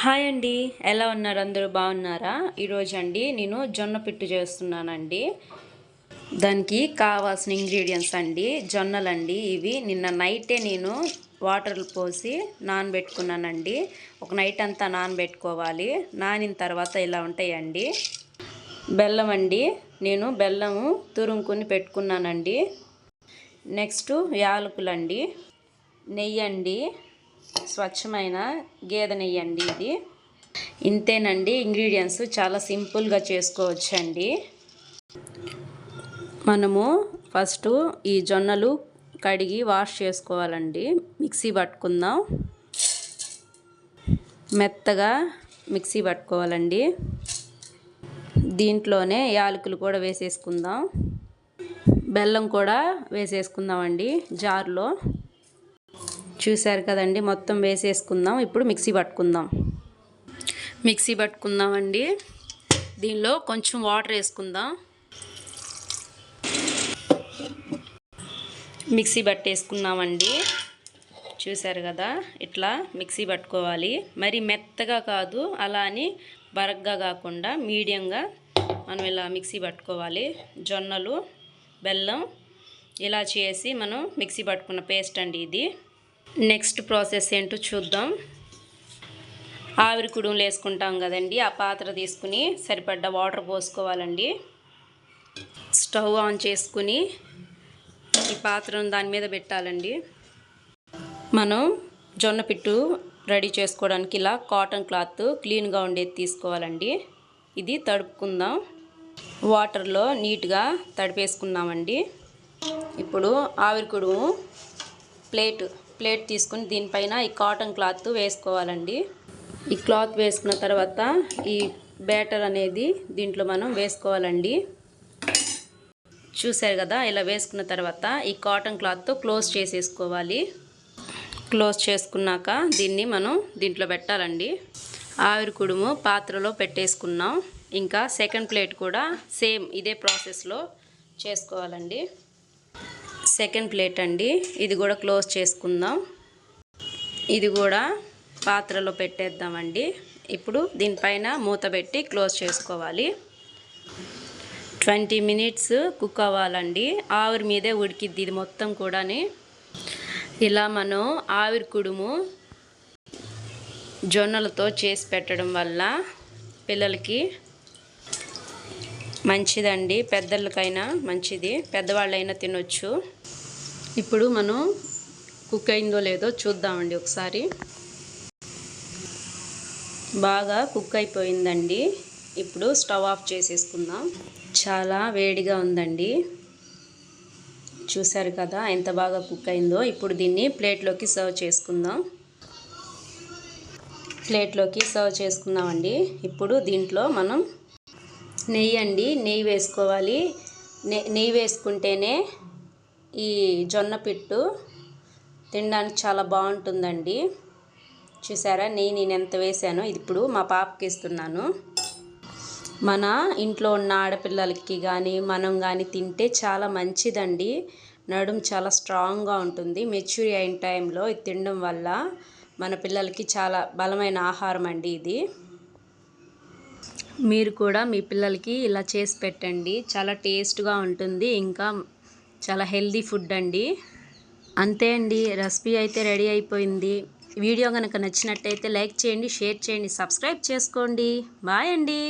Hi అండి, ఎలా ఉన్నారు? అందరూ బాగున్నారా? ఈరోజు అండి నేను జొన్న పిట్టు చేస్తున్నానండి. దానికి కావాల్సిన ఇంగ్రీడియంట్స్ అండి జొన్నలండి. ఇవి నిన్న నైటే నేను వాటర్లు పోసి నానబెట్టుకున్నానండి. ఒక నైట్ అంతా నానబెట్టుకోవాలి. నానిన తర్వాత ఇలా ఉంటాయండి. బెల్లం అండి, నేను బెల్లము తురుముకొని పెట్టుకున్నానండి. నెక్స్ట్ యాలకులండి, నెయ్యి అండి, స్వచ్ఛమైన గేదె నెయ్యి అండి ఇది. ఇంతేనండి ఇంగ్రీడియంట్స్, చాలా సింపుల్గా చేసుకోవచ్చండి. మనము ఫస్ట్ ఈ జొన్నలు కడిగి వాష్ చేసుకోవాలండి. మిక్సీ పట్టుకుందాం, మెత్తగా మిక్సీ పట్టుకోవాలండి. దీంట్లోనే యాలకులు కూడా వేసేసుకుందాం, బెల్లం కూడా వేసేసుకుందామండి జార్లో. చూసారు కదండి, మొత్తం వేసేసుకుందాం. ఇప్పుడు మిక్సీ పట్టుకుందామండి. దీనిలో కొంచెం వాటర్ వేసుకుందాం. మిక్సీ పట్టేసుకున్నామండి. చూసారు కదా, ఇట్లా మిక్సీ పట్టుకోవాలి. మరి మెత్తగా కాదు, అలా అని బరగ్గా కాకుండా మీడియంగా మనం ఇలా మిక్సీ పట్టుకోవాలి. జొన్నలు, బెల్లం ఇలా చేసి మనం మిక్సీ పట్టుకున్న పేస్ట్ అండి ఇది. నెక్స్ట్ ప్రాసెస్ ఏంటో చూద్దాం. ఆవిరి కుడుములు వేసుకుంటాం కదండి, ఆ పాత్ర తీసుకుని సరిపడ్డ వాటర్ పోసుకోవాలండి. స్టవ్ ఆన్ చేసుకుని ఈ పాత్రను దాని మీద పెట్టాలండి. మనం జొన్న పిట్టు రెడీ చేసుకోవడానికి ఇలా కాటన్ క్లాత్ క్లీన్గా ఉండేది తీసుకోవాలండి. ఇది తడుపుకుందాం. వాటర్లో నీట్గా తడిపేసుకున్నామండి. ఇప్పుడు ఆవిరి కుడుము ప్లేట్ తీసుకుని దీనిపైన ఈ కాటన్ క్లాత్ వేసుకోవాలండి. ఈ క్లాత్ వేసుకున్న తర్వాత ఈ బ్యాటర్ అనేది దీంట్లో మనం వేసుకోవాలండి. చూసారు కదా, ఇలా వేసుకున్న తర్వాత ఈ కాటన్ క్లాత్తో క్లోజ్ చేసేసుకోవాలి. క్లోజ్ చేసుకున్నాక దీన్ని మనం దీంట్లో పెట్టాలండి. ఆవిరి కుడుము పాత్రలో పెట్టేసుకున్నాం. ఇంకా సెకండ్ ప్లేట్ కూడా సేమ్ ఇదే ప్రాసెస్లో చేసుకోవాలండి. సెకండ్ ప్లేట్ అండి, ఇది కూడా క్లోజ్ చేసుకుందాం. ఇది కూడా పాత్రలో పెట్టేద్దామండి. ఇప్పుడు దీనిపైన మూత పెట్టి క్లోజ్ చేసుకోవాలి. 20 మినిట్స్ కుక్ అవ్వాలండి. ఆవిరి మీదే ఉడికిద్ది ఇది మొత్తం కూడాని. ఇలా మనం ఆవిరి కుడుము జొన్నలతో చేసి పెట్టడం వల్ల పిల్లలకి మంచిదండి, పెద్దలకైనా మంచిది, పెద్దవాళ్ళైనా తినొచ్చు. ఇప్పుడు మనం కుక్ అయిందో లేదో చూద్దామండి ఒకసారి. బాగా కుక్ అయిపోయిందండి. ఇప్పుడు స్టవ్ ఆఫ్ చేసేసుకుందాం. చాలా వేడిగా ఉందండి. చూసారు కదా ఎంత బాగా కుక్ అయిందో. ఇప్పుడు దీన్ని ప్లేట్లోకి సర్వ్ చేసుకుందామండి. ఇప్పుడు దీంట్లో మనం నెయ్యి వేసుకోవాలి. నెయ్యి వేసుకుంటేనే ఈ జొన్న పిట్టు తినడానికి చాలా బాగుంటుందండి. చూసారా, నెయ్యి నేను ఎంత వేసానో. ఇది ఇప్పుడు మా పాపకి ఇస్తున్నాను. మన ఇంట్లో ఉన్న ఆడపిల్లలకి కానీ మనం కానీ తింటే చాలా మంచిదండి. నడుము చాలా స్ట్రాంగ్గా ఉంటుంది. మెచ్యూర్ అయిన టైంలో ఇది తినడం వల్ల మన పిల్లలకి చాలా బలమైన ఆహారం అండి ఇది. మీరు కూడా మీ పిల్లలకి ఇలా చేసి పెట్టండి. చాలా టేస్ట్గా ఉంటుంది, ఇంకా చాలా హెల్దీ ఫుడ్ అండి. అంతే అండి, రెసిపీ అయితే రెడీ అయిపోయింది. వీడియో కనుక నచ్చినట్టయితే లైక్ చేయండి, షేర్ చేయండి, సబ్స్క్రైబ్ చేసుకోండి. బాయ్ అండి.